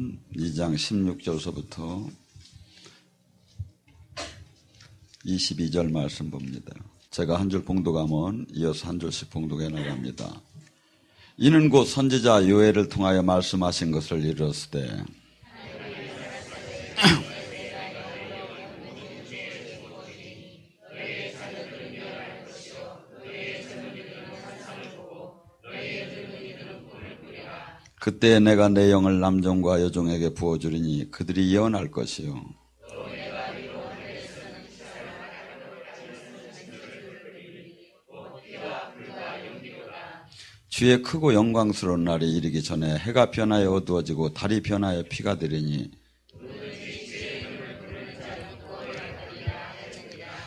요한복음 2장 16절서부터 22절 말씀 봅니다. 제가 한 줄 봉독하면 이어서 한 줄씩 봉독해 나갑니다. 이는 곧 선지자 요엘을 통하여 말씀하신 것을 이루었으되 그때 내가 내 영을 남종과 여종에게 부어주리니 그들이 예언할 것이요 주의 크고 영광스러운 날이 이르기 전에 해가 변하여 어두워지고 달이 변하여 피가 되리니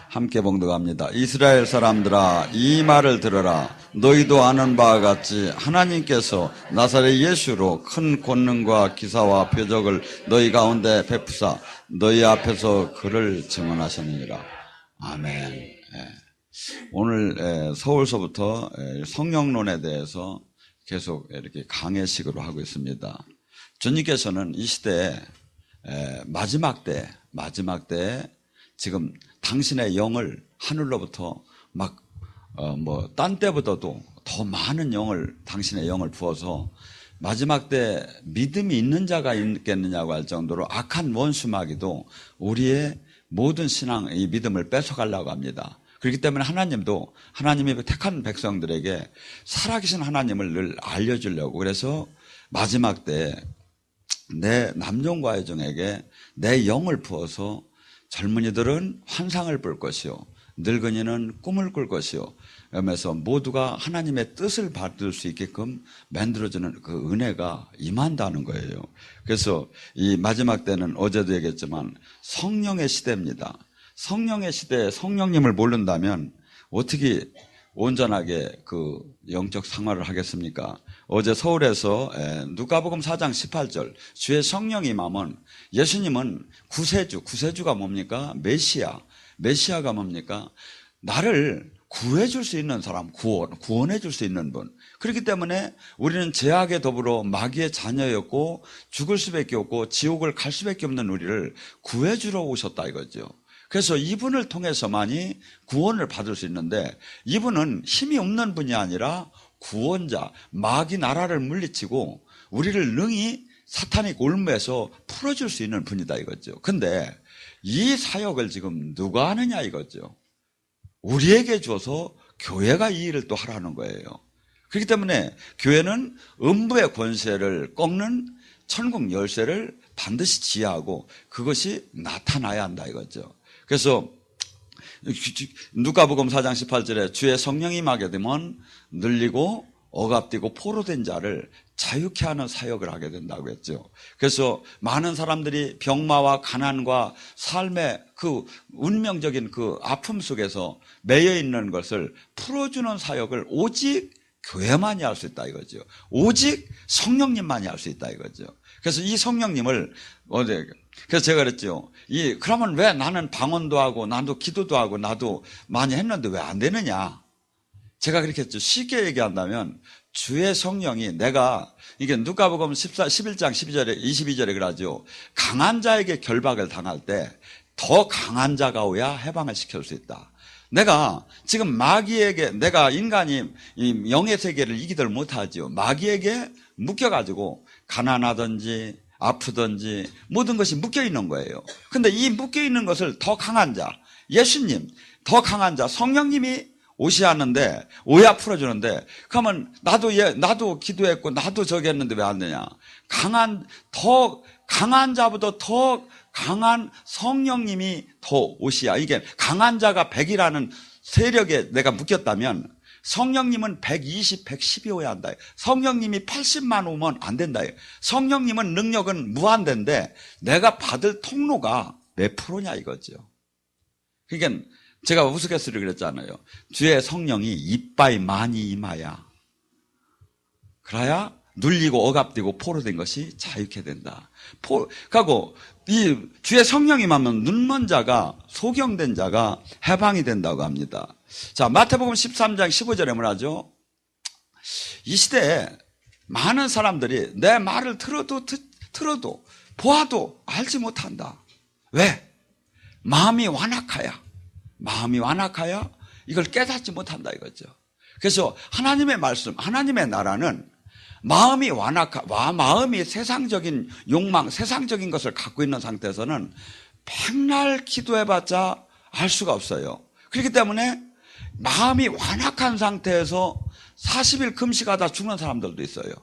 함께 봉독합니다. 이스라엘 사람들아 이 말을 들어라. 너희도 아는 바와 같이 하나님께서 나사렛 예수로 큰 권능과 기사와 표적을 너희 가운데 베푸사 너희 앞에서 그를 증언하셨느니라. 아멘. 오늘 서울서부터 성령론에 대해서 계속 이렇게 강해식으로 하고 있습니다. 주님께서는 이 시대에 마지막 때 지금 당신의 영을 하늘로부터 딴 때보다도 더 많은 당신의 영을 부어서 마지막 때 믿음이 있는 자가 있겠느냐고 할 정도로 악한 원수 마귀도 우리의 모든 신앙, 이 믿음을 뺏어가려고 합니다. 그렇기 때문에 하나님도 하나님의 택한 백성들에게 살아계신 하나님을 늘 알려주려고 그래서 마지막 때 내 남종과 여종에게 내 영을 부어서 젊은이들은 환상을 볼 것이요 늙은이는 꿈을 꿀 것이요 그러면서 모두가 하나님의 뜻을 받을 수 있게끔 만들어주는 그 은혜가 임한다는 거예요. 그래서 이 마지막 때는 어제도 얘기했지만 성령의 시대입니다. 성령의 시대에 성령님을 모른다면 어떻게 온전하게 그 영적 생활을 하겠습니까? 어제 서울에서 누가복음 4장 18절 주의 성령이 임하면 예수님은 구세주가 뭡니까? 메시아가 뭡니까? 나를 구해줄 수 있는 사람, 구원해줄 수 있는 분. 그렇기 때문에 우리는 죄악에 더불어 마귀의 자녀였고 죽을 수밖에 없고 지옥을 갈 수밖에 없는 우리를 구해주러 오셨다 이거죠. 그래서 이분을 통해서만이 구원을 받을 수 있는데 이분은 힘이 없는 분이 아니라 구원자, 마귀 나라를 물리치고 우리를 능히 사탄의 올무에서 풀어줄 수 있는 분이다 이거죠. 근데 이 사역을 지금 누가 하느냐 이거죠. 우리에게 줘서 교회가 이 일을 또 하라는 거예요. 그렇기 때문에 교회는 음부의 권세를 꺾는 천국 열쇠를 반드시 지휘하고 그것이 나타나야 한다 이거죠. 그래서 누가복음 4장 18절에 주의 성령이 임하게 되면 늘리고 억압되고 포로된 자를 자유케 하는 사역을 하게 된다고 했죠. 그래서 많은 사람들이 병마와 가난과 삶의 그 운명적인 그 아픔 속에서 매여 있는 것을 풀어주는 사역을 오직 교회만이 할 수 있다 이거죠. 오직 성령님만이 할 수 있다 이거죠. 그래서 이 성령님을 그래서 제가 그랬죠. 그러면 왜 나는 방언도 하고 나도 기도도 하고 나도 많이 했는데 왜 안 되느냐? 제가 그렇게 했죠. 쉽게 얘기한다면 주의 성령이 이게 누가복음 11장 22절에 그러죠. 강한 자에게 결박을 당할 때 더 강한 자가 오야 해방을 시킬 수 있다. 내가 지금 마귀에게 내가 인간이 이 영의 세계를 이기들 못하죠. 마귀에게 묶여가지고 가난하든지 아프든지 모든 것이 묶여있는 거예요. 근데 이 묶여있는 것을 더 강한 자, 예수님, 더 강한 자, 성령님이 오시하는데, 오야 풀어주는데, 그러면 나도 기도했고, 나도 저기 했는데 왜 안 되냐? 더 강한 자보다 더 강한 성령님이 더 오시야. 이게 강한 자가 100이라는 세력에 내가 묶였다면, 성령님은 120, 110이 오야 한다. 성령님이 80만 오면 안 된다. 성령님은 능력은 무한대인데 내가 받을 통로가 몇 프로냐 이거죠. 그러니까 제가 우스갯소리를 그랬잖아요. 주의 성령이 이빠이 많이 임하야. 그래야 눌리고 억압되고 포로된 것이 자유케 된다. 그리고 이 주의 성령이 임하면 눈먼 자가 소경된 자가 해방이 된다고 합니다. 자, 마태복음 13장 15절에 뭐라죠? 이 시대에 많은 사람들이 내 말을 들어도 들어도 보아도 알지 못한다. 왜? 마음이 완악하야. 마음이 완악하야 이걸 깨닫지 못한다 이거죠. 그래서 하나님의 말씀, 하나님의 나라는 마음이 마음이 세상적인 욕망, 세상적인 것을 갖고 있는 상태에서는 백날 기도해봤자 알 수가 없어요. 그렇기 때문에 마음이 완악한 상태에서 40일 금식하다 죽는 사람들도 있어요.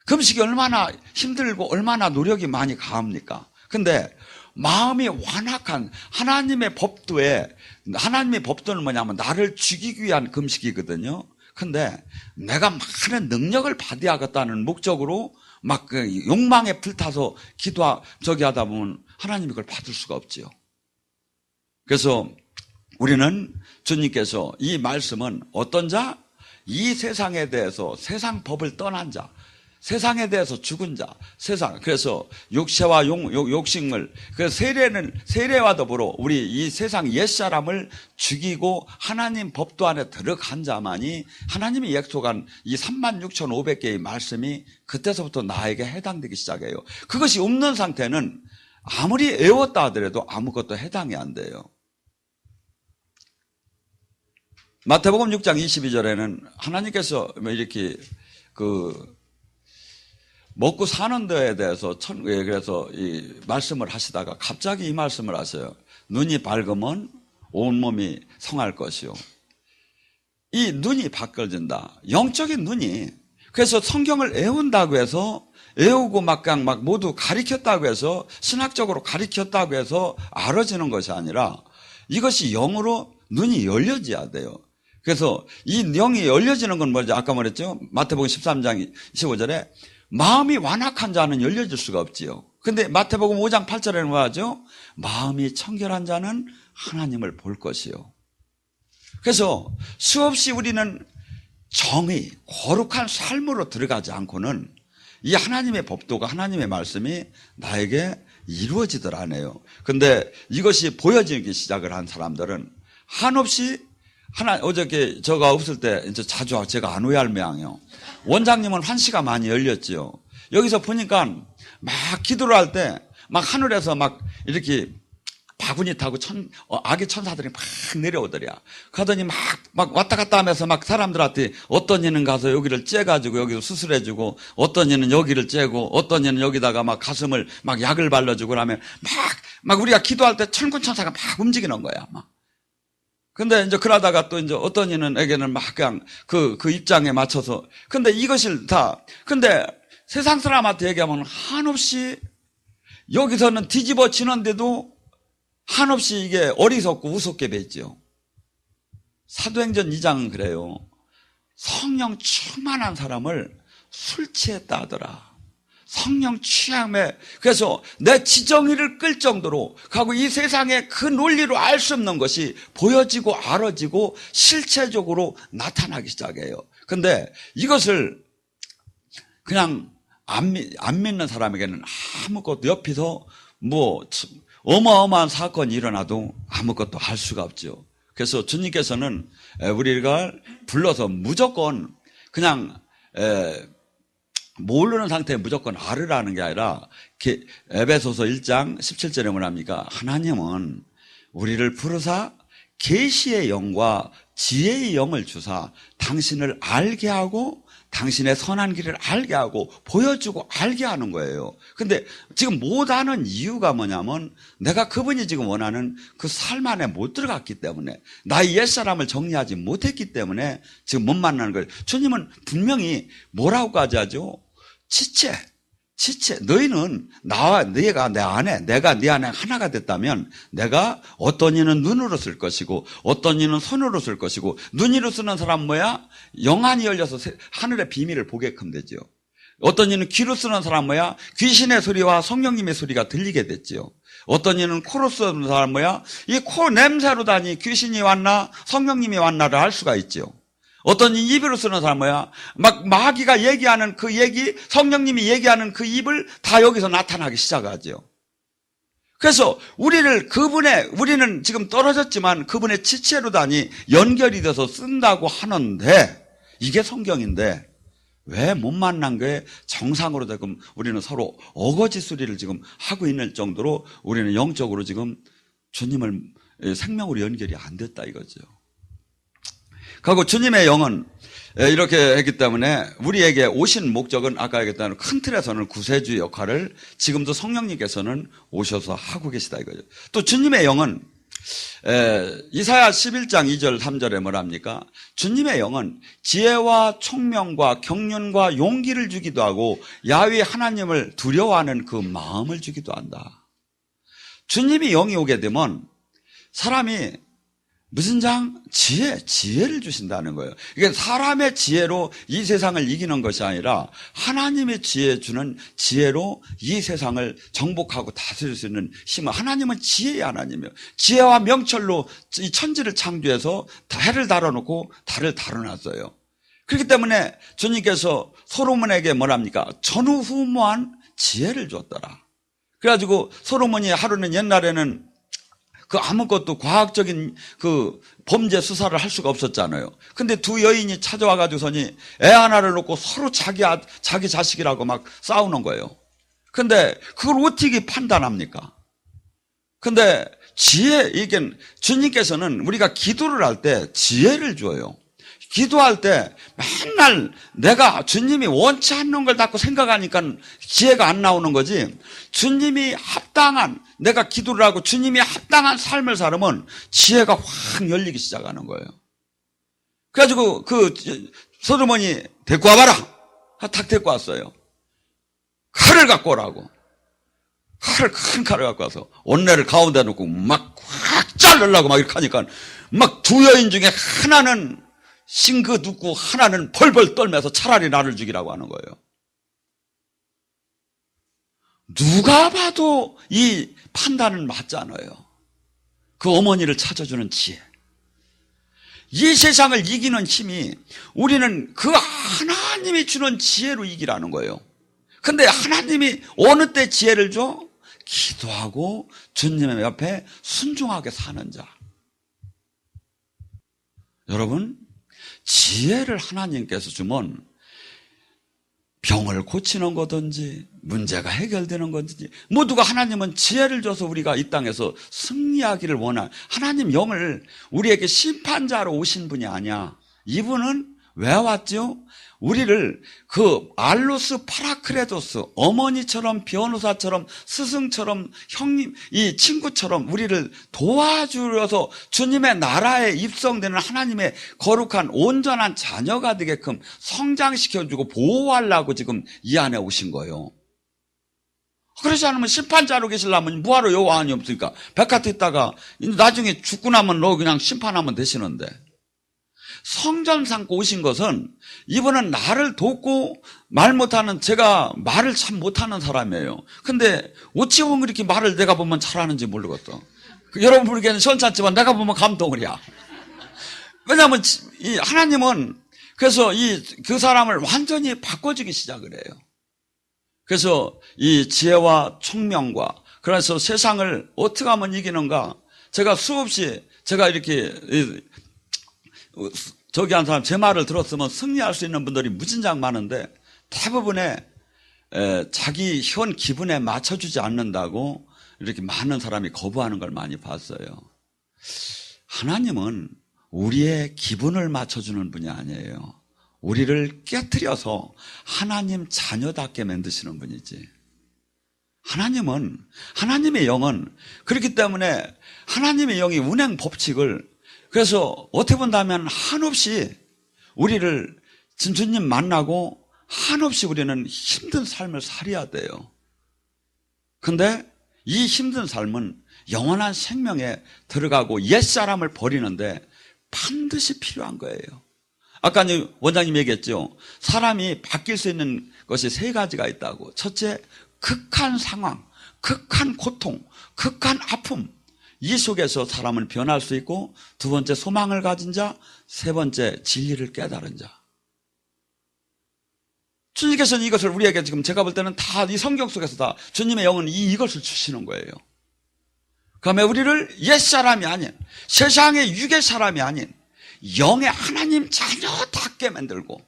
금식이 얼마나 힘들고 얼마나 노력이 많이 가합니까? 근데 마음이 완악한 하나님의 법도는 뭐냐면 나를 죽이기 위한 금식이거든요. 근데 내가 많은 능력을 받아야겠다는 목적으로 막 그 욕망에 불타서 하다 보면 하나님이 그걸 받을 수가 없지요. 그래서 우리는 주님께서 이 말씀은 어떤 자? 이 세상에 대해서 세상 법을 떠난 자, 세상에 대해서 죽은 자, 그래서 육체와 욕심을, 그래서 세례와 더불어 우리 이 세상 옛사람을 죽이고 하나님 법도 안에 들어간 자만이 하나님이 약속한 이 36,500개의 말씀이 그때서부터 나에게 해당되기 시작해요. 그것이 없는 상태는 아무리 애웠다 하더라도 아무것도 해당이 안 돼요. 마태복음 6장 22절에는 하나님께서 이렇게 먹고 사는 데에 대해서 그래서 이 말씀을 하시다가 갑자기 이 말씀을 하세요. 눈이 밝으면 온몸이 성할 것이요. 이 눈이 바뀌어진다. 영적인 눈이. 그래서 성경을 애운다고 해서 애우고 막 모두 가리켰다고 해서 신학적으로 가리켰다고 해서 알아지는 것이 아니라 이것이 영으로 눈이 열려져야 돼요. 그래서 이 영이 열려지는 건 뭐죠? 아까 말했죠? 마태복음 13장 15절에 마음이 완악한 자는 열려질 수가 없지요. 근데 마태복음 5장 8절에는 뭐하죠? 마음이 청결한 자는 하나님을 볼 것이요. 그래서 수없이 우리는 정의, 거룩한 삶으로 들어가지 않고는 이 하나님의 법도가 하나님의 말씀이 나에게 이루어지더라네요. 근데 이것이 보여지기 시작을 한 사람들은 한없이 어저께 저가 없을 때 이제 자주 제가 안 후회할매양요. 원장님은 환시가 많이 열렸지요. 여기서 보니까 막 기도를 할 때 막 하늘에서 막 이렇게 바구니 타고 아기 천사들이 막 내려오더랴. 가더니 막 왔다 갔다 하면서 막 사람들한테 어떤 이는 가서 여기를 째가지고 여기서 수술해주고 어떤 이는 여기를 째고 어떤 이는 여기다가 막 가슴을 막 약을 발라주고 그러면 막 우리가 기도할 때 천군 천사가 막 움직이는 거야. 막. 근데 이제 그러다가 또 이제 어떤 이는에게는 막 그냥 그 입장에 맞춰서. 근데 이것을 근데 세상 사람한테 얘기하면 한없이 여기서는 뒤집어지는데도 한없이 이게 어리석고 우습게 뱉죠. 사도행전 2장은 그래요. 성령 충만한 사람을 술 취했다 하더라. 성령 취함에. 그래서 내 지정의를 끌 정도로 가고 이 세상에 그 논리로 알 수 없는 것이 보여지고 알아지고 실체적으로 나타나기 시작해요. 근데 이것을 그냥 안 믿는 사람에게는 아무것도 옆에서 어마어마한 사건이 일어나도 아무것도 할 수가 없죠. 그래서 주님께서는 우리가 불러서 무조건 그냥 모르는 상태에 무조건 알으라는 게 아니라 에베소서 1장 17절에 뭐랍니까? 하나님은 우리를 부르사 계시의 영과 지혜의 영을 주사 당신을 알게 하고 당신의 선한 길을 알게 하고 보여주고 알게 하는 거예요. 근데 지금 못하는 이유가 뭐냐면 내가 그분이 지금 원하는 그 삶 안에 못 들어갔기 때문에 나의 옛사람을 정리하지 못했기 때문에 지금 못 만나는 거예요. 주님은 분명히 뭐라고까지 하죠? 지체. 너희는 내가 내 안에, 내가 네 안에 하나가 됐다면 내가 어떤 이는 눈으로 쓸 것이고 어떤 이는 손으로 쓸 것이고 눈으로 쓰는 사람 뭐야? 영안이 열려서 하늘의 비밀을 보게끔 되죠. 어떤 이는 귀로 쓰는 사람 뭐야? 귀신의 소리와 성령님의 소리가 들리게 됐죠. 어떤 이는 코로 쓰는 사람 뭐야? 이 코 냄새로다니 귀신이 왔나 성령님이 왔나를 알 수가 있죠. 어떤 입으로 쓰는 사람 뭐야? 막 마귀가 얘기하는 그 얘기, 성령님이 얘기하는 그 입을 다 여기서 나타나기 시작하죠. 그래서 우리는 지금 떨어졌지만 그분의 지체로다니 연결이 돼서 쓴다고 하는데 이게 성경인데 왜 못 만난 거에 정상으로 지금 우리는 서로 어거지 소리를 지금 하고 있는 정도로 우리는 영적으로 지금 주님을 생명으로 연결이 안 됐다 이거죠. 그리고 주님의 영은 이렇게 했기 때문에 우리에게 오신 목적은 아까 얘기했던 큰 틀에서는 구세주 역할을 지금도 성령님께서는 오셔서 하고 계시다 이거죠. 또 주님의 영은 이사야 11장 2절 3절에 뭐랍니까? 주님의 영은 지혜와 총명과 경륜과 용기를 주기도 하고 야훼 하나님을 두려워하는 그 마음을 주기도 한다. 주님이 영이 오게 되면 사람이 무슨 지혜를 주신다는 거예요. 이게 사람의 지혜로 이 세상을 이기는 것이 아니라 하나님의 지혜 주는 지혜로 이 세상을 정복하고 다스릴 수 있는 힘은, 하나님은 지혜의 하나님이에요. 지혜와 명철로 이 천지를 창조해서 해를 달아놓고 달을 달아놨어요. 그렇기 때문에 주님께서 솔로몬에게 뭐랍니까? 전후후무한 지혜를 줬더라. 그래가지고 솔로몬이 하루는 옛날에는 그 아무것도 과학적인 그 범죄 수사를 할 수가 없었잖아요. 근데 두 여인이 찾아와가지고서니 애 하나를 놓고 서로 자기 자식이라고 막 싸우는 거예요. 근데 그걸 어떻게 판단합니까? 근데 이게 주님께서는 우리가 기도를 할 때 지혜를 줘요. 기도할 때 맨날 내가 주님이 원치 않는 걸 자꾸 생각하니까 지혜가 안 나오는 거지, 주님이 합당한, 내가 기도를 하고 주님이 합당한 삶을 살면 지혜가 확 열리기 시작하는 거예요. 그래가지고 그 솔로몬이 데리고 와봐라. 탁 데리고 왔어요. 칼을 갖고 오라고. 큰 칼을 갖고 와서 온내를 가운데 놓고 막 확 자르려고 막 이렇게 하니까 막 두 여인 중에 하나는 싱긋 웃고 하나는 벌벌 떨면서 차라리 나를 죽이라고 하는 거예요. 누가 봐도 이 판단은 맞잖아요. 그 어머니를 찾아주는 지혜. 이 세상을 이기는 힘이 우리는 그 하나님이 주는 지혜로 이기라는 거예요. 근데 하나님이 어느 때 지혜를 줘? 기도하고 주님의 옆에 순종하게 사는 자. 여러분, 지혜를 하나님께서 주면 병을 고치는 거든지 문제가 해결되는 거든지 모두가, 하나님은 지혜를 줘서 우리가 이 땅에서 승리하기를 원한, 하나님 영을 우리에게 심판자로 오신 분이 아니야. 이분은 왜 왔죠? 우리를 그 알로스 파라크레도스, 어머니처럼 변호사처럼 스승처럼 형님, 이 친구처럼 우리를 도와주려서 주님의 나라에 입성되는 하나님의 거룩한 온전한 자녀가 되게끔 성장시켜주고 보호하려고 지금 이 안에 오신 거예요. 그러지 않으면 심판자로 계시려면 뭐하러 여호와하니 없으니까 백화트 있다가 나중에 죽고 나면 너 그냥 심판하면 되시는데, 성전 삼고 오신 것은 이분은 나를 돕고, 말 못하는, 제가 말을 참 못하는 사람이에요. 근데 어찌 보면 그렇게 말을 내가 보면 잘하는지 모르겠어. 여러분 보기에는 시원찮지만 내가 보면 감동이야. 왜냐하면 이 하나님은 그래서 그 사람을 완전히 바꿔주기 시작을 해요. 그래서 이 지혜와 총명과, 그래서 세상을 어떻게 하면 이기는가, 제가 수없이, 제가 이렇게 저기 한 사람 제 말을 들었으면 승리할 수 있는 분들이 무진장 많은데 대부분의 자기 현 기분에 맞춰주지 않는다고 이렇게 많은 사람이 거부하는 걸 많이 봤어요. 하나님은 우리의 기분을 맞춰주는 분이 아니에요. 우리를 깨트려서 하나님 자녀답게 만드시는 분이지. 하나님은, 하나님의 영은, 그렇기 때문에 하나님의 영이 운행 법칙을, 그래서 어떻게 본다면 한없이 우리를 주님 만나고 한없이 우리는 힘든 삶을 살아야 돼요. 근데 이 힘든 삶은 영원한 생명에 들어가고 옛사람을 버리는데 반드시 필요한 거예요. 아까 원장님 얘기했죠. 사람이 바뀔 수 있는 것이 세 가지가 있다고. 첫째, 극한 상황, 극한 고통, 극한 아픔. 이 속에서 사람은 변할 수 있고, 두 번째 소망을 가진 자, 세 번째 진리를 깨달은 자. 주님께서는 이것을 우리에게 지금 제가 볼 때는 다 이 성경 속에서 다 주님의 영은 이것을 주시는 거예요. 그러면 우리를 옛사람이 아닌, 세상의 육의 사람이 아닌 영의 하나님 자녀답게 만들고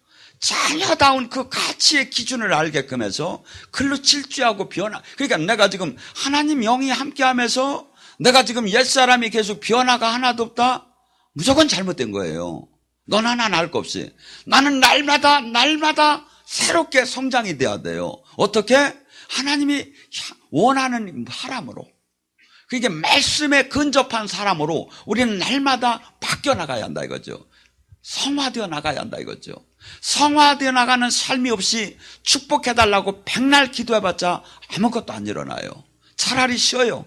자녀다운 그 가치의 기준을 알게끔 해서 글로 질주하고 그러니까 내가 지금 하나님 영이 함께하면서 내가 지금 옛사람이 계속 변화가 하나도 없다? 무조건 잘못된 거예요. 넌 하나 날 것 없이. 나는 날마다 새롭게 성장이 돼야 돼요. 어떻게? 하나님이 원하는 사람으로. 그게 말씀에 근접한 사람으로 우리는 날마다 바뀌어 나가야 한다 이거죠. 성화되어 나가야 한다 이거죠. 성화되어 나가는 삶이 없이 축복해달라고 백날 기도해봤자 아무것도 안 일어나요. 차라리 쉬어요.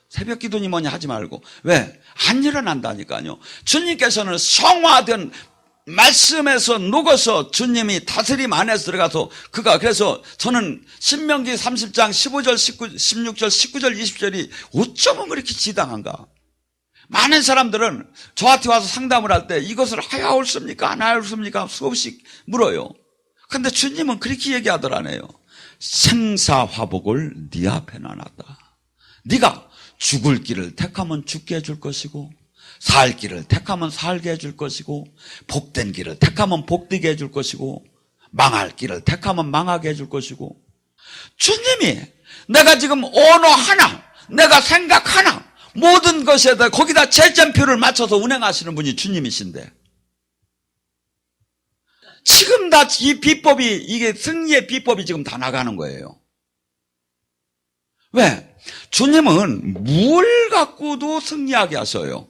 새벽 기도니 뭐니 하지 말고. 왜? 안 일어난다니까요. 주님께서는 성화된 말씀에서 녹아서 주님이 다스림 안에서 들어가서 그래서 저는 신명기 30장 15절, 16절, 19절, 20절이 어쩌면 그렇게 지당한가. 많은 사람들은 저한테 와서 상담을 할 때 이것을 하야올습니까? 안 하야올습니까? 수없이 물어요. 근데 주님은 그렇게 얘기하더라네요. 생사화복을 네 앞에 놔놨다. 네가 죽을 길을 택하면 죽게 해줄 것이고 살 길을 택하면 살게 해줄 것이고 복된 길을 택하면 복되게 해줄 것이고 망할 길을 택하면 망하게 해줄 것이고 주님이 내가 지금 언어 하나 내가 생각 하나 모든 것에다 거기다 채점표를 맞춰서 운행하시는 분이 주님이신데 지금 다 이 비법이 이게 승리의 비법이 지금 다 나가는 거예요. 왜? 주님은 뭘 갖고도 승리하게 하셔요.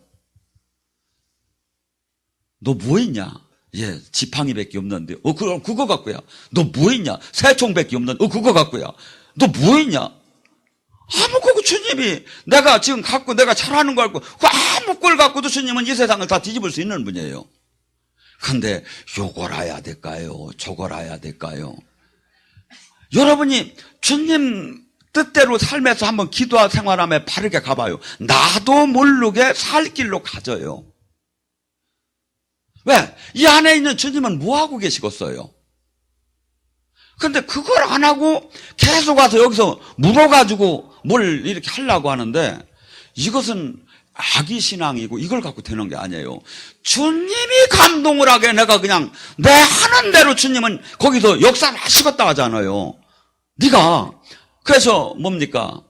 너 뭐 있냐? 예, 지팡이밖에 없는데. 그럼 그거 갖고야. 너 뭐 있냐? 새총밖에 없는데. 그거 갖고야. 너 뭐 있냐? 아무 주님이 내가 지금 갖고 내가 잘하는 거 갖고 그 아무 걸 갖고도 주님은 이 세상을 다 뒤집을 수 있는 분이에요. 근데 요걸 해야 될까요? 저걸 해야 될까요? 여러분이 주님 뜻대로 삶에서 한번 기도와 생활하며 바르게 가봐요. 나도 모르게 살 길로 가져요. 왜? 이 안에 있는 주님은 뭐하고 계시겠어요? 근데 그걸 안 하고 계속 와서 여기서 물어가지고 뭘 이렇게 하려고 하는데 이것은 악의 신앙이고 이걸 갖고 되는 게 아니에요. 주님이 감동을 하게 내가 그냥 내 하는 대로 주님은 거기서 역사를 하시겠다 하잖아요. 네가 그래서 뭡니까?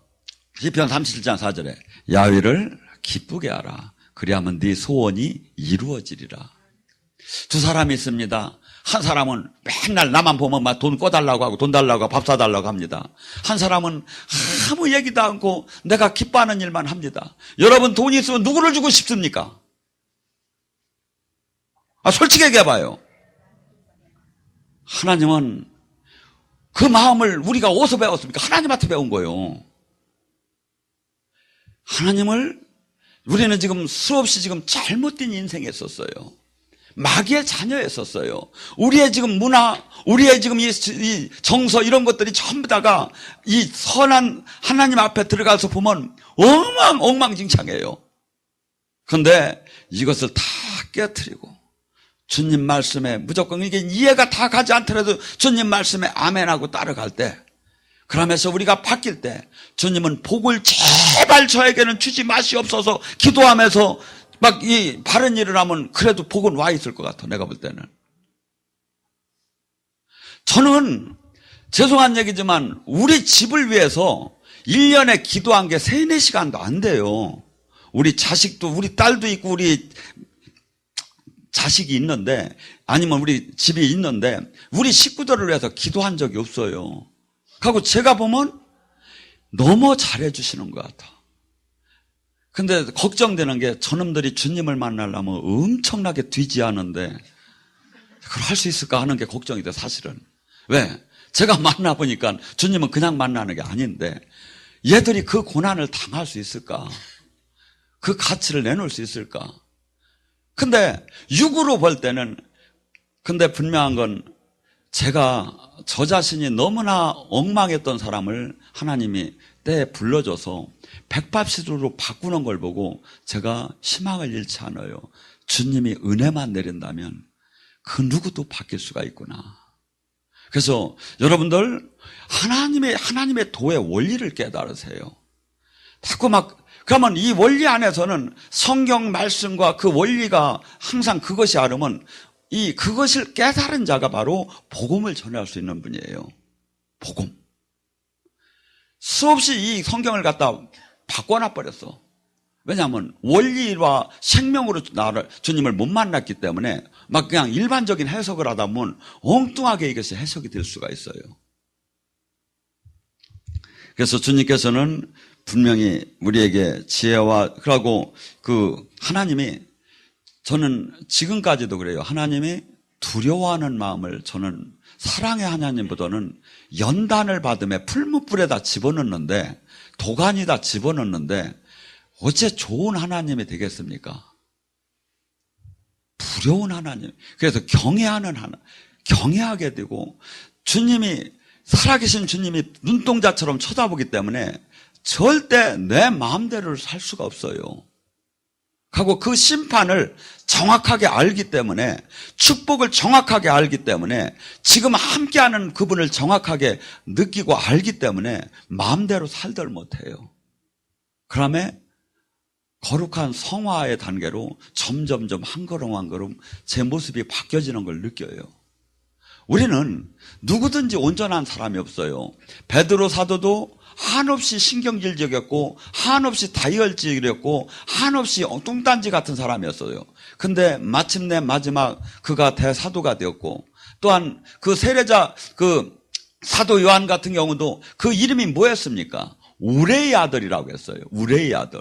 시편 37장 4절에 야훼를 기쁘게 하라. 그리하면 네 소원이 이루어지리라. 두 사람이 있습니다. 한 사람은 맨날 나만 보면 막 돈 꺼달라고 하고 돈 달라고 하고 밥 사달라고 합니다. 한 사람은 아무 얘기도 않고 내가 기뻐하는 일만 합니다. 여러분 돈이 있으면 누구를 주고 싶습니까? 솔직히 얘기해봐요. 하나님은 그 마음을 우리가 어디서 배웠습니까? 하나님한테 배운 거예요. 하나님을 우리는 지금 수없이 지금 잘못된 인생에 있었어요. 마귀의 자녀였었어요. 우리의 지금 문화, 우리의 지금 이 정서 이런 것들이 전부 다가 이 선한 하나님 앞에 들어가서 보면 엉망진창이에요. 그런데 이것을 다 깨트리고 주님 말씀에 무조건 이게 이해가 다 가지 않더라도 주님 말씀에 아멘하고 따라갈 때 그러면서 우리가 바뀔 때 주님은 복을 제발 저에게는 주지 마시옵소서 기도하면서 막 이 바른 일을 하면 그래도 복은 와 있을 것 같아. 내가 볼 때는. 저는 죄송한 얘기지만 우리 집을 위해서 1년에 기도한 게 3, 4시간도 안 돼요. 우리 자식도 우리 딸도 있고 우리 자식이 있는데 아니면 우리 집이 있는데 우리 식구들을 위해서 기도한 적이 없어요. 그리고 제가 보면 너무 잘해 주시는 것 같아. 근데 걱정되는 게 저놈들이 주님을 만나려면 엄청나게 뒤지하는데 그걸 할 수 있을까 하는 게 걱정이 돼 사실은. 왜? 제가 만나보니까 주님은 그냥 만나는 게 아닌데 얘들이 그 고난을 당할 수 있을까? 그 가치를 내놓을 수 있을까? 근데 육으로 볼 때는 근데 분명한 건 제가 저 자신이 너무나 엉망했던 사람을 하나님이 때에 불러줘서 180도로 바꾸는 걸 보고 제가 희망을 잃지 않아요. 주님이 은혜만 내린다면 그 누구도 바뀔 수가 있구나. 그래서 여러분들 하나님의 도의 원리를 깨달으세요. 자꾸 그러면 이 원리 안에서는 성경 말씀과 그 원리가 항상 그것이 아르면 그것을 깨달은 자가 바로 복음을 전할 수 있는 분이에요. 복음. 수없이 이 성경을 갖다 바꿔놔 버렸어. 왜냐하면 원리와 생명으로 주님을 못 만났기 때문에 막 그냥 일반적인 해석을 하다 보면 엉뚱하게 이것이 해석이 될 수가 있어요. 그래서 주님께서는 분명히 우리에게 지혜와, 그러고 하나님이, 저는 지금까지도 그래요. 하나님이 두려워하는 마음을, 저는 사랑의 하나님보다는 연단을 받음에 풀무불에다 집어넣는데, 도가니다 집어넣는데 어째 좋은 하나님이 되겠습니까? 두려운 하나님. 그래서 경외하는 하나님, 경외하게 되고, 살아계신 주님이 눈동자처럼 쳐다보기 때문에 절대 내 마음대로 살 수가 없어요. 하고 그 심판을 정확하게 알기 때문에, 축복을 정확하게 알기 때문에, 지금 함께하는 그분을 정확하게 느끼고 알기 때문에 마음대로 살들 못해요. 그러면 거룩한 성화의 단계로 점점점 한 걸음 한 걸음 제 모습이 바뀌어지는 걸 느껴요. 우리는 누구든지 온전한 사람이 없어요. 베드로 사도도 한없이 신경질적이었고, 한없이 다이얼질이었고, 한없이 뚱딴지 같은 사람이었어요. 근데 마침내 마지막 그가 대사도가 되었고, 또한 그 세례자 사도 요한 같은 경우도 그 이름이 뭐였습니까? 우레의 아들이라고 했어요. 우레의 아들.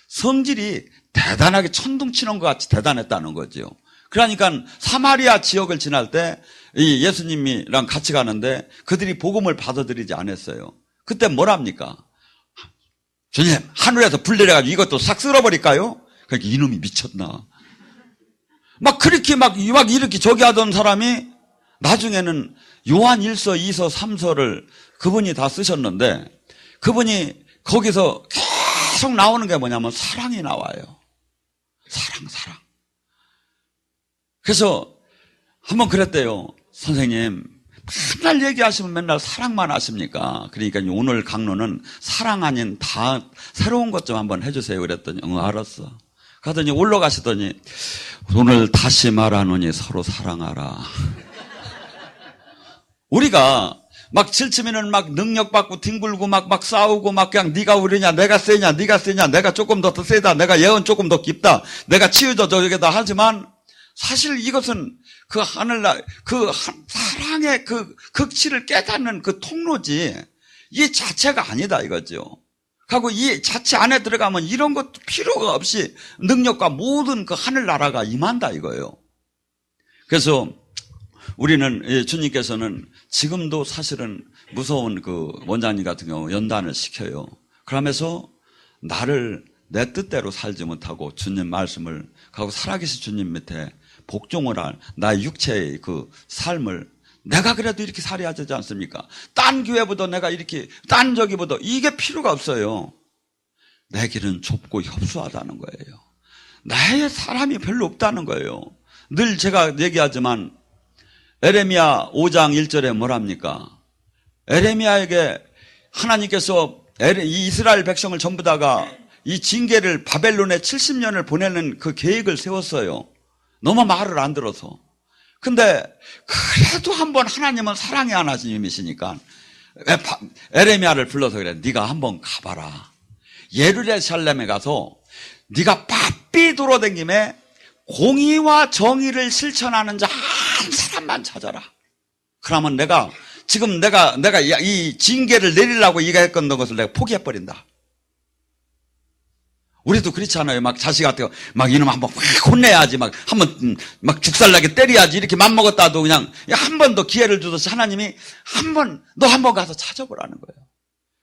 성질이 대단하게 천둥치는 것 같이 대단했다는 거죠. 그러니까 사마리아 지역을 지날 때 이 예수님이랑 같이 가는데 그들이 복음을 받아들이지 않았어요. 그때 뭐랍니까? 주님, 하늘에서 불 내려가지고 이것도 싹 쓸어버릴까요? 그러니까 이놈이 미쳤나. 막 그렇게 막 이렇게 저기 하던 사람이 나중에는 요한 1서, 2서, 3서를 그분이 다 쓰셨는데, 그분이 거기서 계속 나오는 게 뭐냐면 사랑이 나와요. 사랑. 그래서 한번 그랬대요. 선생님, 맨날 얘기하시면 맨날 사랑만 하십니까? 그러니까 오늘 강론은 사랑 아닌 다 새로운 것 좀 한번 해주세요. 그랬더니 알았어. 가더니 올라가시더니 오늘 다시 말하노니 서로 사랑하라. 우리가 막 질치면은 막 능력받고 뒹굴고 막 싸우고 막 그냥 네가 우리냐, 내가 세냐, 네가 세냐, 내가 조금 더 세다, 내가 예언 조금 더 깊다, 내가 치유도 저기다 하지만 사실 이것은 사랑의 극치를 깨닫는 그 통로지, 이 자체가 아니다 이거죠. 하고 이 자체 안에 들어가면 이런 것도 필요가 없이 능력과 모든 그 하늘나라가 임한다 이거예요. 그래서 우리는, 주님께서는 지금도 사실은 무서운 원장님 같은 경우 연단을 시켜요. 그러면서 나를 내 뜻대로 살지 못하고 주님 말씀을 하고 살아계신 주님 밑에 복종을 할 나의 육체의 삶을 내가 그래도 이렇게 살아야 되지 않습니까? 딴 교회보다 내가 이렇게, 딴 저기보다 이게 필요가 없어요. 내 길은 좁고 협소하다는 거예요. 나의 사람이 별로 없다는 거예요. 늘 제가 얘기하지만 에레미야 5장 1절에 뭐랍니까? 에레미야에게 하나님께서 이 이스라엘 백성을 전부 다가 이 징계를 바벨론에 70년을 보내는 그 계획을 세웠어요. 너무 말을 안 들어서. 근데 그래도 한번 하나님은 사랑의 하나님이시니까 에레미야를 불러서 그래. 네가 한번 가봐라. 예루살렘에 가서 네가 바삐 돌아다니며 공의와 정의를 실천하는 자 한 사람만 찾아라. 그러면 내가 이 징계를 내리려고 이가했던 것을 내가 포기해버린다. 우리도 그렇지 않아요? 막 자식한테 막 이놈 한번 확 혼내야지, 막 한번 막 죽살나게 때려야지, 이렇게 맘먹었다도 그냥 한 번 더 기회를 주듯이 하나님이 너 한 번 가서 찾아보라는 거예요.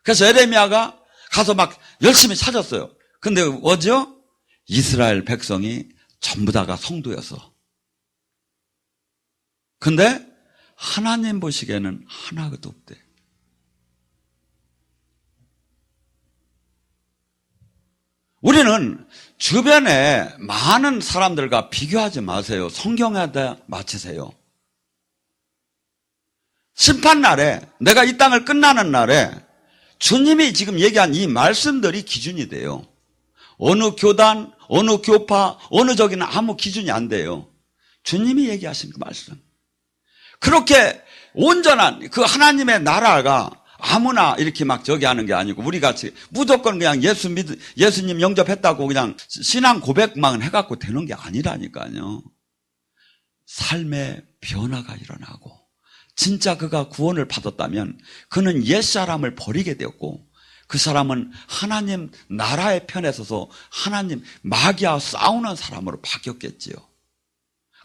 그래서 에레미야가 가서 막 열심히 찾았어요. 근데 뭐죠? 이스라엘 백성이 전부 다가 성도였어. 근데 하나님 보시기에는 하나도 없대. 우리는 주변에 많은 사람들과 비교하지 마세요. 성경에다 맞추세요. 심판날에, 내가 이 땅을 끝나는 날에 주님이 지금 얘기한 이 말씀들이 기준이 돼요. 어느 교단, 어느 교파, 어느 저기는 아무 기준이 안 돼요. 주님이 얘기하신 그 말씀. 그렇게 온전한 그 하나님의 나라가 아무나 이렇게 막 저기 하는 게 아니고 우리 같이 무조건 그냥 예수님 영접했다고 그냥 신앙 고백만 해갖고 되는 게 아니라니까요. 삶의 변화가 일어나고 진짜 그가 구원을 받았다면 그는 옛사람을 버리게 되었고 그 사람은 하나님 나라의 편에 서서 하나님 마귀와 싸우는 사람으로 바뀌었겠지요.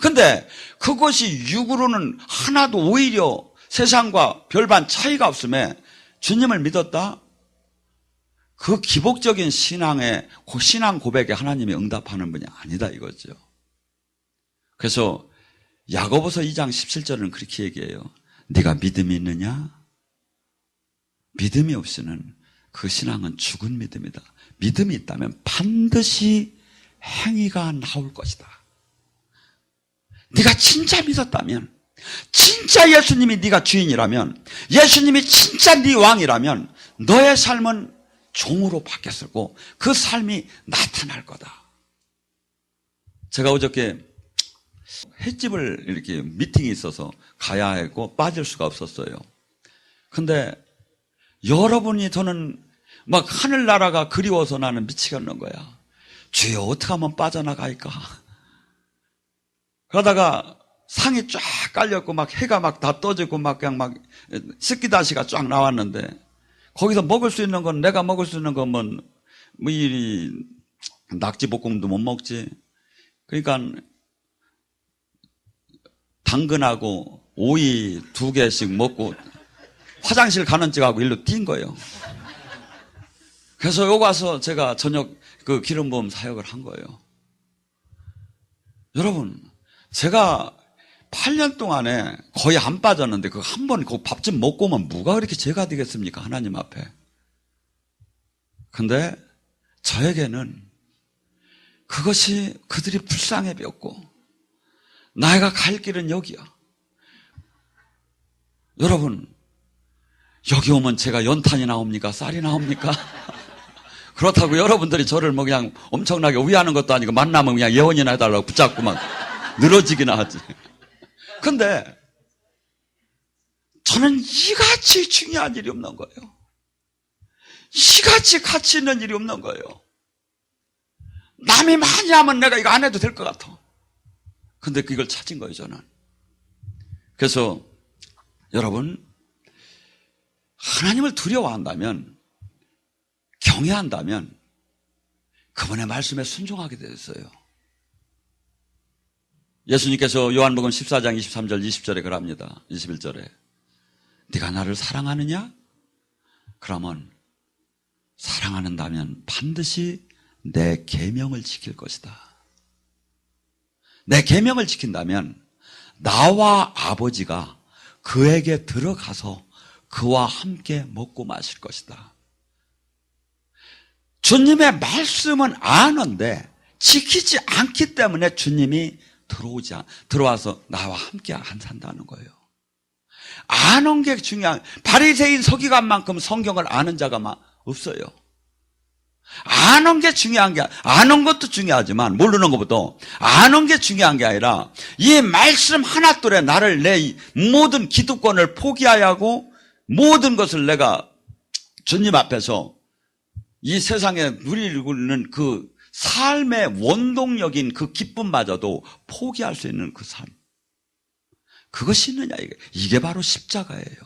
근데 그것이 육으로는 하나도 오히려 세상과 별반 차이가 없음에 주님을 믿었다? 그 기복적인 신앙의 신앙 고백에 하나님이 응답하는 분이 아니다 이거죠. 그래서 야고보서 2장 17절은 그렇게 얘기해요. 네가 믿음이 있느냐? 믿음이 없이는 그 신앙은 죽은 믿음이다. 믿음이 있다면 반드시 행위가 나올 것이다. 네가 진짜 믿었다면, 진짜 예수님이 네가 주인이라면, 예수님이 진짜 네 왕이라면 너의 삶은 종으로 바뀌었을 거고 그 삶이 나타날 거다. 제가 어저께 횟집을 이렇게 미팅이 있어서 가야 했고 빠질 수가 없었어요. 근데 여러분이 저는 막 하늘나라가 그리워서 나는 미치겠는 거야. 주여 어떻게 하면 빠져나갈까? 그러다가 상이 쫙 깔렸고 막 해가 막 다 떠지고 막 그냥 막 스키다시가 쫙 나왔는데 거기서 먹을 수 있는 건 내가 먹을 수 있는 건 뭐 이 낙지볶음도 못 먹지. 그러니까 당근하고 오이 2개씩 먹고 화장실 가는 척하고 일로 뛴 거예요. 그래서 여기 와서 제가 저녁 그 기름부음 사역을 한 거예요. 여러분, 제가 8년 동안에 거의 안 빠졌는데 그 한 번 그 밥 좀 먹고 오면 뭐가 그렇게 죄가 되겠습니까? 하나님 앞에. 근데 저에게는 그것이 그들이 불쌍해 보였고 나이가 갈 길은 여기야. 여러분, 여기 오면 제가 연탄이 나옵니까? 쌀이 나옵니까? 그렇다고 여러분들이 저를 뭐 그냥 엄청나게 우애하는 것도 아니고 만나면 그냥 예언이나 해달라고 붙잡고 막 늘어지기나 하지. 근데 저는 이같이 중요한 일이 없는 거예요. 이같이 가치 있는 일이 없는 거예요. 남이 많이 하면 내가 이거 안 해도 될 것 같아. 근데 그걸 찾은 거예요, 저는. 그래서 여러분, 하나님을 두려워한다면, 경외한다면 그분의 말씀에 순종하게 되었어요. 예수님께서 요한복음 14장 23절 20절에 그럽니다. 21절에 네가 나를 사랑하느냐? 그러면 사랑한다면 반드시 내 계명을 지킬 것이다. 내 계명을 지킨다면 나와 아버지가 그에게 들어가서 그와 함께 먹고 마실 것이다. 주님의 말씀은 아는데 지키지 않기 때문에 주님이 들어와서 나와 함께 안 산다는 거예요. 아는 게 중요한, 바리새인 서기관만큼 성경을 아는 자가 없어요. 아는 게 중요한 게, 아는 것도 중요하지만 모르는 것보다 아는 게 중요한 게 아니라 이 말씀 하나둘에 나를 내 모든 기득권을 포기해야 하고 모든 것을 내가 주님 앞에서 이 세상에 누리는 그 삶의 원동력인 그 기쁨마저도 포기할 수 있는 그 삶. 그것이 있느냐, 이게 바로 십자가예요.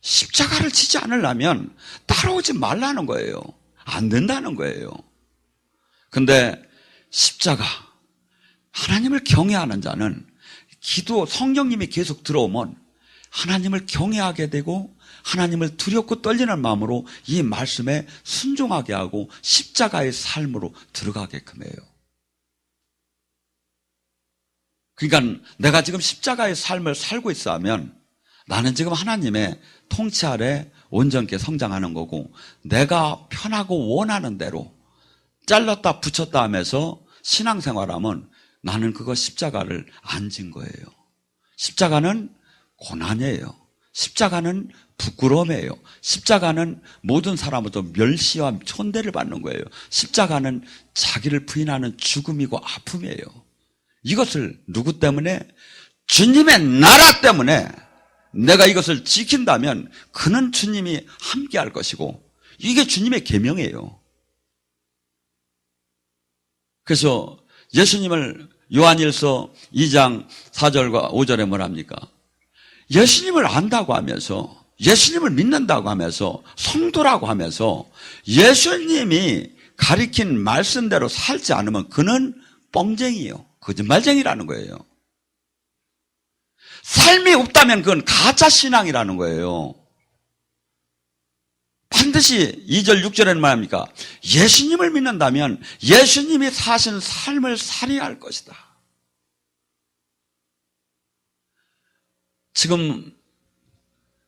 십자가를 지지 않으려면 따라오지 말라는 거예요. 안 된다는 거예요. 근데 십자가, 하나님을 경외하는 자는 성령님이 계속 들어오면 하나님을 경외하게 되고 하나님을 두렵고 떨리는 마음으로 이 말씀에 순종하게 하고 십자가의 삶으로 들어가게끔 해요. 그러니까 내가 지금 십자가의 삶을 살고 있어 하면 나는 지금 하나님의 통치 아래 온전케 성장하는 거고 내가 편하고 원하는 대로 잘랐다 붙였다 하면서 신앙생활하면 나는 그거 십자가를 안 진 거예요. 십자가는 고난이에요. 십자가는 부끄러움이에요. 십자가는 모든 사람으로부터 멸시와 천대를 받는 거예요. 십자가는 자기를 부인하는 죽음이고 아픔이에요. 이것을 누구 때문에? 주님의 나라 때문에 내가 이것을 지킨다면 그는 주님이 함께할 것이고, 이게 주님의 계명이에요. 그래서 예수님을 요한일서 2장 4절과 5절에 뭐랍니까? 예수님을 안다고 하면서, 예수님을 믿는다고 하면서, 성도라고 하면서 예수님이 가리킨 말씀대로 살지 않으면 그는 뻥쟁이에요. 거짓말쟁이라는 거예요. 삶이 없다면 그건 가짜 신앙이라는 거예요. 반드시 2절 6절에는 말합니까? 예수님을 믿는다면 예수님이 사신 삶을 살아야 할 것이다. 지금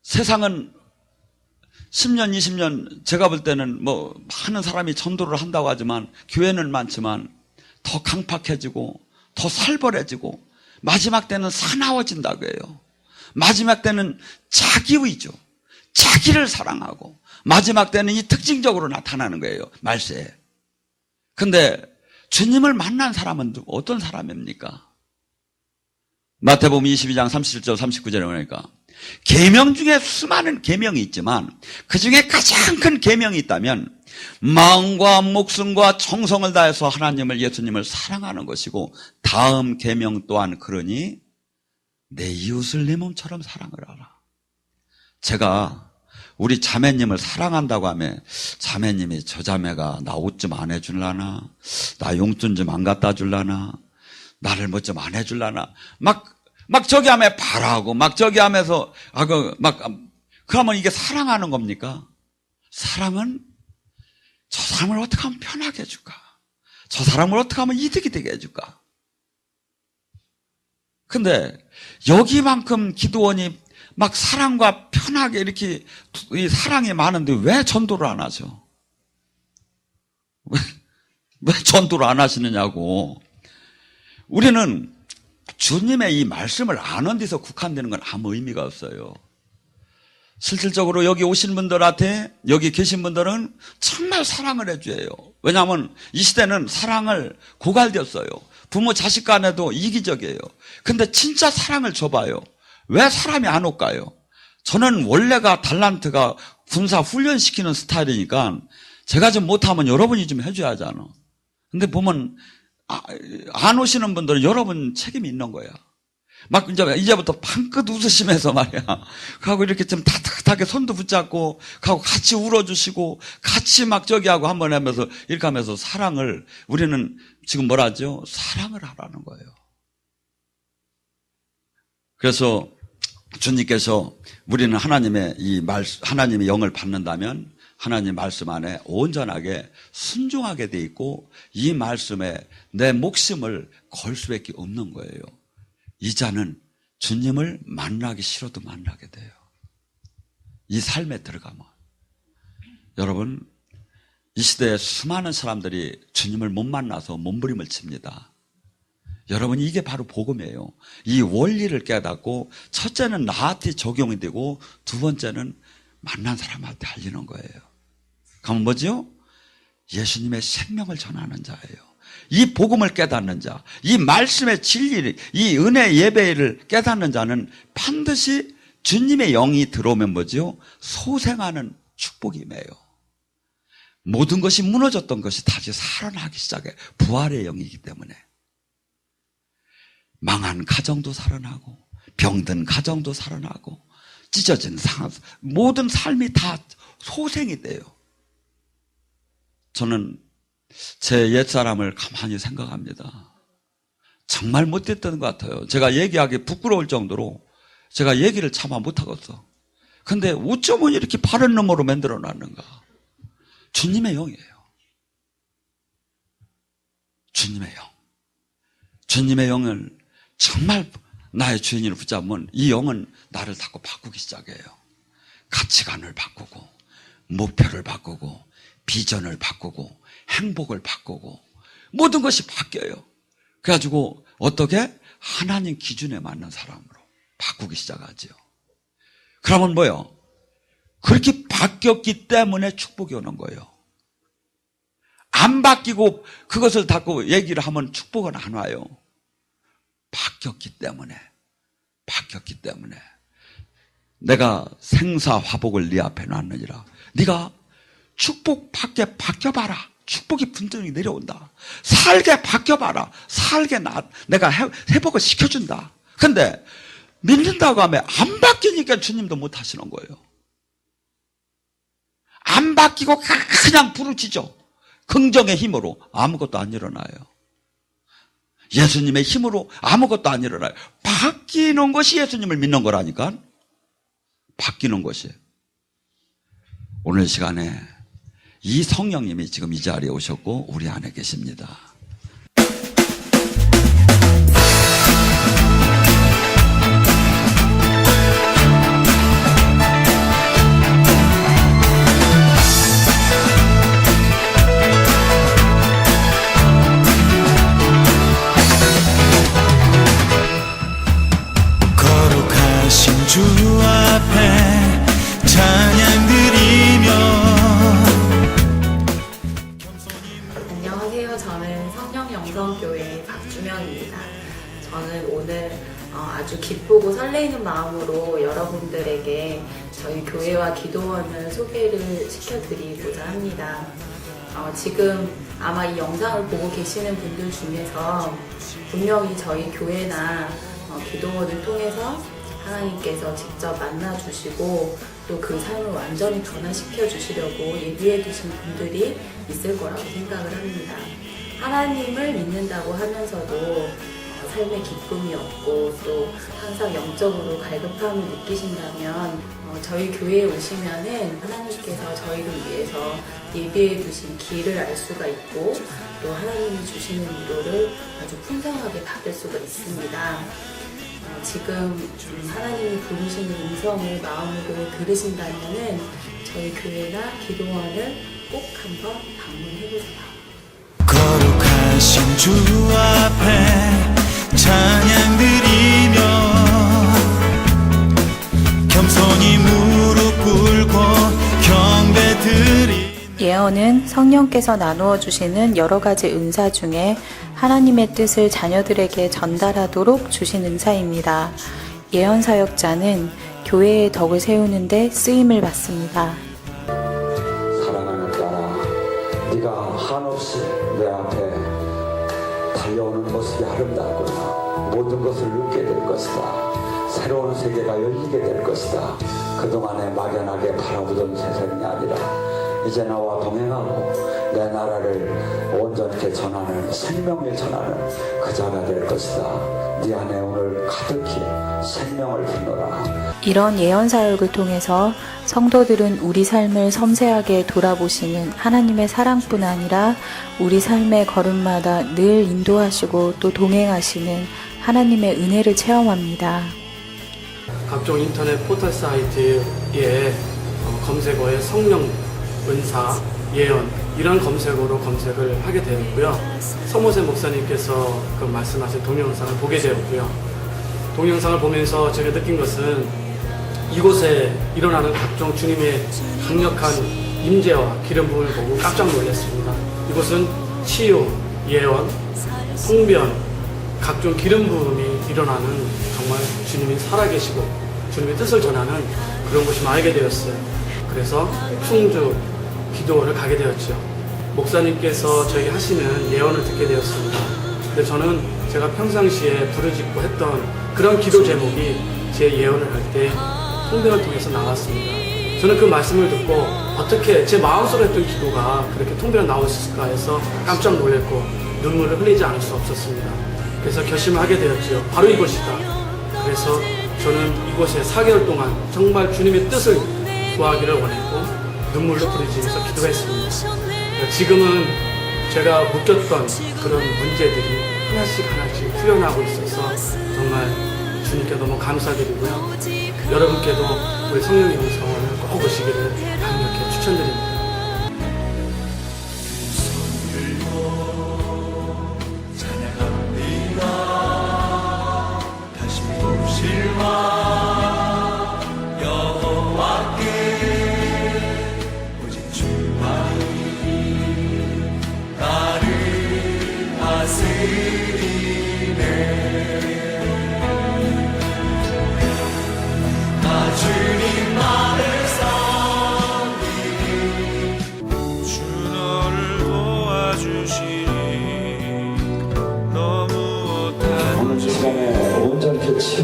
세상은 10년, 20년, 제가 볼 때는 뭐 많은 사람이 전도를 한다고 하지만, 교회는 많지만 더 강팍해지고 더 살벌해지고 마지막 때는 사나워진다고 해요. 마지막 때는 자기 위주, 자기를 사랑하고, 마지막 때는 이 특징적으로 나타나는 거예요, 말세에. 근데 주님을 만난 사람은 어떤 사람입니까? 마태복음 22장 37절 39절에 보니까 계명 중에 수많은 계명이 있지만 그 중에 가장 큰 계명이 있다면 마음과 목숨과 정성을 다해서 하나님을, 예수님을 사랑하는 것이고, 다음 계명 또한 그러니 내 이웃을 내 몸처럼 사랑을 하라. 제가 우리 자매님을 사랑한다고 하면, 자매님이 저 자매가 나 옷 좀 안 해줄라나, 나 용돈 좀 안 갖다 줄라나, 나를 뭐 좀 안 해줄라나, 막 저기 하면 바라고, 막 저기 하면서, 그러면 이게 사랑하는 겁니까? 사랑은 저 사람을 어떻게 하면 편하게 해줄까? 저 사람을 어떻게 하면 이득이 되게 해줄까? 근데 여기만큼 기도원이 막 사랑과 편하게 이렇게 이 사랑이 많은데 왜 전도를 안 하죠? 왜 전도를 안 하시느냐고. 우리는 주님의 이 말씀을 아는 데서 국한되는 건 아무 의미가 없어요. 실질적으로 여기 오신 분들한테, 여기 계신 분들은 정말 사랑을 해줘요. 왜냐하면 이 시대는 사랑을 고갈되었어요. 부모 자식 간에도 이기적이에요. 근데 진짜 사랑을 줘봐요. 왜 사람이 안 올까요? 저는 원래가 달란트가 군사 훈련시키는 스타일이니까 제가 좀 못하면 여러분이 좀 해줘야 하잖아. 근데 보면 안 오시는 분들은 여러분 책임이 있는 거야. 막 이제부터 방긋 웃으시면서 말이야. 하고 이렇게 좀 따뜻하게 손도 붙잡고 하고 같이 울어주시고 같이 막 저기 하고 한번 하면서 이렇게 하면서 사랑을, 우리는 지금 뭐라 하죠? 사랑을 하라는 거예요. 그래서 주님께서 우리는 하나님의 하나님의 영을 받는다면 하나님 말씀 안에 온전하게 순종하게 돼 있고 이 말씀에 내 목숨을 걸 수밖에 없는 거예요. 이 자는 주님을 만나기 싫어도 만나게 돼요. 이 삶에 들어가면. 여러분, 이 시대에 수많은 사람들이 주님을 못 만나서 몸부림을 칩니다. 여러분, 이게 바로 복음이에요. 이 원리를 깨닫고 첫째는 나한테 적용이 되고 두 번째는 만난 사람한테 알리는 거예요. 그러면 뭐죠? 예수님의 생명을 전하는 자예요. 이 복음을 깨닫는 자, 이 말씀의 진리를, 이 은혜 예배를 깨닫는 자는 반드시 주님의 영이 들어오면 뭐죠? 소생하는 축복이 임해요. 모든 것이 무너졌던 것이 다시 살아나기 시작해. 부활의 영이기 때문에. 망한 가정도 살아나고, 병든 가정도 살아나고, 찢어진 모든 삶이 다 소생이 돼요. 저는 제 옛사람을 가만히 생각합니다. 정말 못됐던 것 같아요. 제가 얘기하기 부끄러울 정도로 제가 얘기를 차마 못하겠어. 근데 어쩌면 이렇게 바른 놈으로 만들어 놨는가. 주님의 영이에요. 주님의 영. 주님의 영을 정말 나의 주인으로 붙잡으면 이 영은 나를 자꾸 바꾸기 시작해요. 가치관을 바꾸고, 목표를 바꾸고, 비전을 바꾸고, 행복을 바꾸고, 모든 것이 바뀌어요. 그래가지고 어떻게? 하나님 기준에 맞는 사람으로 바꾸기 시작하죠. 그러면 뭐요? 그렇게 바뀌었기 때문에 축복이 오는 거예요. 안 바뀌고 그것을 닫고 얘기를 하면 축복은 안 와요. 바뀌었기 때문에 내가 생사화복을 네 앞에 놨느니라. 네가 축복 밖에 바뀌어봐라. 축복이 분명히 내려온다. 살게 바뀌어봐라. 내가 회복을 시켜준다. 근데 믿는다고 하면 안 바뀌니까 주님도 못 하시는 거예요. 안 바뀌고 그냥 부르짖죠. 긍정의 힘으로 아무것도 안 일어나요. 예수님의 힘으로 아무것도 안 일어나요. 바뀌는 것이 예수님을 믿는 거라니까. 바뀌는 것이. 오늘 시간에 이 성령님이 지금 이 자리에 오셨고 우리 안에 계십니다. 거룩하신 주 앞에 찬양 드리며. 안녕하세요. 저는 성령영성교회 박주명입니다. 저는 오늘 아주 기쁘고 설레이는 마음으로 여러분들에게 저희 교회와 기도원을 소개를 시켜드리고자 합니다. 지금 아마 이 영상을 보고 계시는 분들 중에서 분명히 저희 교회나 기도원을 통해서 하나님께서 직접 만나주시고 또 그 삶을 완전히 변화시켜 주시려고 예비해 두신 분들이 있을 거라고 생각을 합니다. 하나님을 믿는다고 하면서도 삶에 기쁨이 없고 또 항상 영적으로 갈급함을 느끼신다면 저희 교회에 오시면은 하나님께서 저희를 위해서 예비해 두신 길을 알 수가 있고 또 하나님이 주시는 위로를 아주 풍성하게 받을 수가 있습니다. 지금 하나님이 부르시는 음성을 마음으로 들으신다면은 저희 교회나 기도원을 꼭 한번 방문해보세요. 거룩하신 주 앞에 찬양 드리며 겸손히 무릎 꿇고 경배 드리. 예언은 성령께서 나누어 주시는 여러 가지 은사 중에 하나님의 뜻을 자녀들에게 전달하도록 주신 은사입니다. 예언 사역자는 교회의 덕을 세우는 데 쓰임을 받습니다. 사랑하는 딸아, 네가 한없이 내 앞에 달려오는 모습이 아름답구나. 모든 것을 얻게 될 것이다. 새로운 세계가 열리게 될 것이다. 그동안에 막연하게 바라보던 세상이 아니라 이제 나와 동행하고 내 나라를 온전히 전하는 생명을 전하는 그 자가 될 것이다. 네 안에 오늘 가득히 생명을 붓노라. 이런 예언 사역을 통해서 성도들은 우리 삶을 섬세하게 돌아보시는 하나님의 사랑뿐 아니라 우리 삶의 걸음마다 늘 인도하시고 또 동행하시는 하나님의 은혜를 체험합니다. 각종 인터넷 포털 사이트에 검색어에 성령, 은사, 예언 이런 검색어로 검색을 하게 되었고요. 서모세 목사님께서 그 말씀하신 동영상을 보게 되었고요. 동영상을 보면서 제가 느낀 것은 이곳에 일어나는 각종 주님의 강력한 임재와 기름 부음을 보고 깜짝 놀랐습니다. 이곳은 치유, 예언, 통변, 각종 기름 부음이 일어나는 정말 주님이 살아계시고 주님의 뜻을 전하는 그런 곳이 알게 되었어요. 그래서 충주 기도원을 가게 되었죠. 목사님께서 저에게 하시는 예언을 듣게 되었습니다. 근데 저는 제가 평상시에 부르짖고 했던 그런 기도 제목이 제 예언을 할 때 통변을 통해서 나왔습니다. 저는 그 말씀을 듣고 어떻게 제 마음속에 했던 기도가 그렇게 통변에 나왔을까 해서 깜짝 놀랐고 눈물을 흘리지 않을 수 없었습니다. 그래서 결심을 하게 되었죠. 바로 이곳이다. 그래서 저는 이곳에 4개월 동안 정말 주님의 뜻을 구하기를 원했고 눈물로 부르짖으면서 기도했습니다. 지금은 제가 묶였던 그런 문제들이 하나씩 풀려나고 있어서 정말 주님께 너무 감사드리고요. 여러분께도 우리 성령의 음성을 꼭 오시기를 강력히 추천드립니다. 다스리네.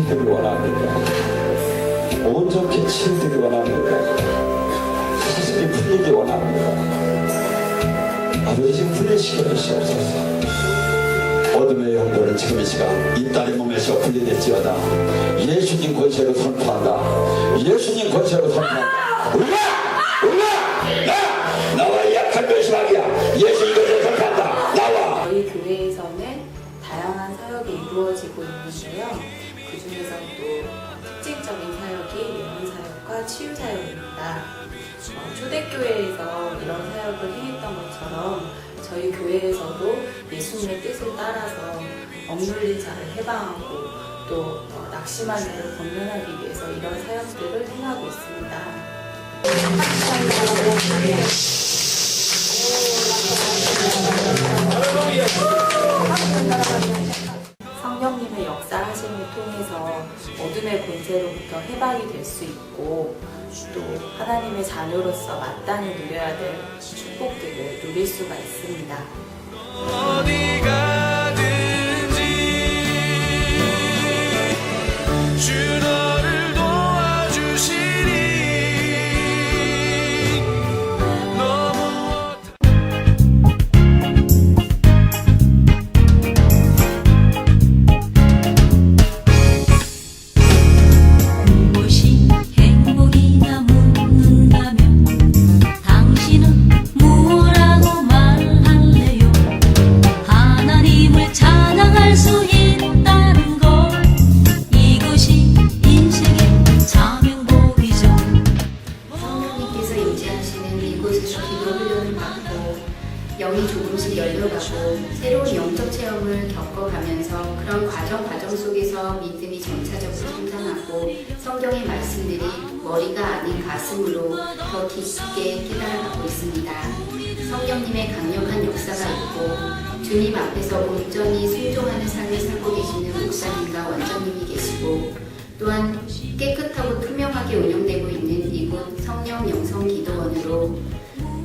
치유되기 원합니다. 온전히 치유되기 원합니다. 사슬이 풀리기 원합니다. 아버지 풀리시켜 주시옵소서. 어둠의 영도는 지금 이 시간 이 딸의 몸에서 분리될지어다. 예수님 권세로 선포한다. 예수님 권세로 선포한다. 나와 약한 변심하기야. 예수님 권세로 선포한다. 나와. 저희 교회에서는 다양한 사역이 이루어지고 있는데요. 그 중에서도 특징적인 사역이 예언 사역과 치유 사역입니다. 초대교회에서 이런 사역을 행했던 것처럼 저희 교회에서도 예수님의 뜻을 따라서 억눌린 자를 해방하고 또 낙심한 자를 권면하기 위해서 이런 사역들을 행하고 있습니다. 성령님의 역사하심을 통해서 어둠의 권세로부터 해방이 될 수 있고 또 하나님의 자녀로서 마땅히 누려야 될 축복들을 누릴 수가 있습니다. 어디 가든지 주 너를 도와주시니 너무 무엇이 행복이냐 묻는다면 당신은 무엇라고 말할래요? 하나님을 찬양할 수 있다는 것, 이것이 인생의 자명복이죠. 성령님께서 임재하시는 이곳에서 기도 훈련을 받고 영이 조금씩 열려가고 새로운 영적 체험을 겪어가면서 그런 과정 속에서 믿음이 점차적으로 성장하고 성경의 말씀들이 머리가 아닌 가슴으로 더 깊게 깨달아가고 있습니다. 성령님의 강력한 역사가 있고 주님 앞에서 온전히 순종하는 삶을 살고 계시는 목사님과 원장님이 계시고 또한 깨끗하고 투명하게 운영되고 있는 이곳 성령 영성 기도원으로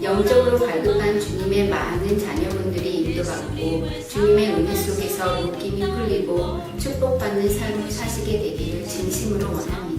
영적으로 발급한 주님의 많은 자녀분들이 인도받고 주님의 은혜 속에서 묶임이 풀리고 축복받는 삶을 사시게 되기를 진심으로 원합니다.